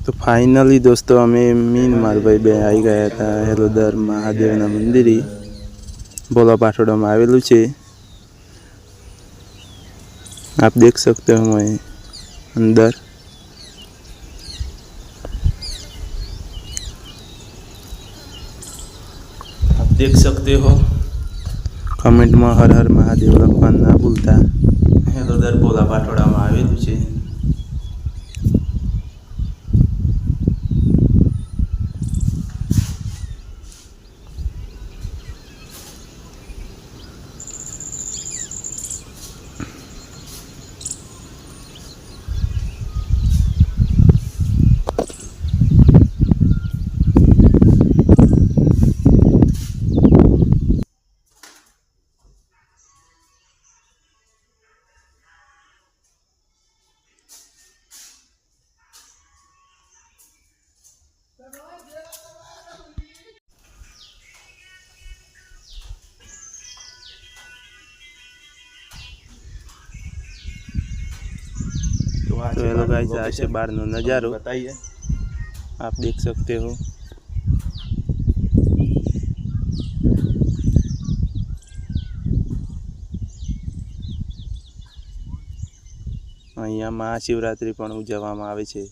तो फाइनली दोस्तों अमे मीन मार भाई बे आई गया था हेलोदर महादेव मंदिर भोला पाटोड़ा में आवेलू छे। आप देख सकते हो मैं अंदर आप देख सकते हो। कमेंट में हर हर महादेव लखवा ना भूलता। हेलोदर भोला पाटोड़ा में आवेलू छे। तो हेलो गाइस, आज से बाहर नो नज़ारो बताइए, आप देख सकते हो। अहींया महाशिवरात्रि पण उजववामां आवे छे।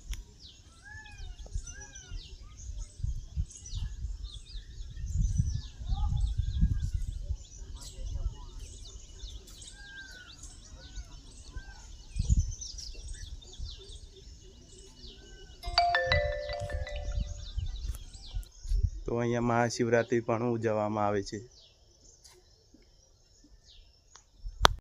तो अहींया महाशिवरात्रि पण उजववामां आवे छे।